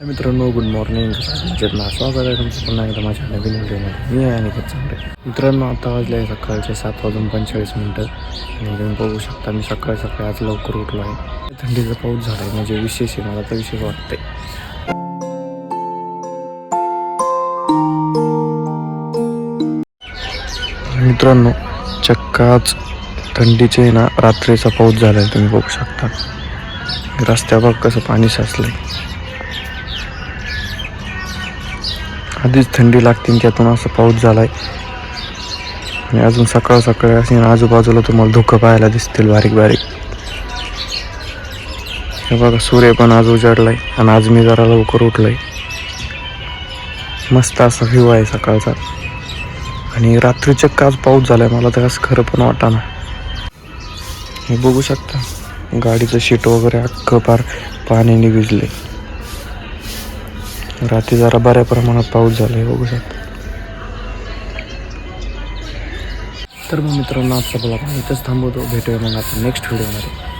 मित्रांनो, good morning. स्वागत आहे तुमचं पुन्हा एकदा माझ्या नवीन व्हिडिओमध्ये. मी आहे अनिकेत चांगरे. मित्रांनो, आता वाजले सकाळचे 7:45 आणि तुम्ही बघू शकता मी सकाळी आज लवकर उठलो आहे. थंडीचा पाऊस झाला आहे म्हणजे विशेष आहे, मला तर विशेष वाटते. मित्रांनो, चक्क आज थंडीचे ना रात्रीचा पाऊस झाला आहे. तुम्ही बघू शकता रस्त्यावर कसं पाणी साचलंय. आधीच थंडी लागते त्यातून असं पाऊस झालाय आणि अजून सकाळी असे आजूबाजूला तुम्हाला धुकं पाहायला दिसतील बारीक बारीक. हे बघा, सूर्य पण आज उजाडलाय आणि आज मी जरा लवकर उठलोय. मस्त असा व्ह्यू आहे सकाळचा आणि रात्री चक्क आज पाऊस झालाय. मला तर असं खरं पण वाटाना. हे बघू शकता गाडीचं शीट वगैरे अख्खं पार पाण्याने भिजले. रात्री जरा बऱ्या प्रमाणात पाऊस झाला आहे, बघू शकता. तर मग मित्रांनो, आजचा ब्लॉग इथंच थांबवतो. भेटूया मग आपण नेक्स्ट व्हिडिओमध्ये.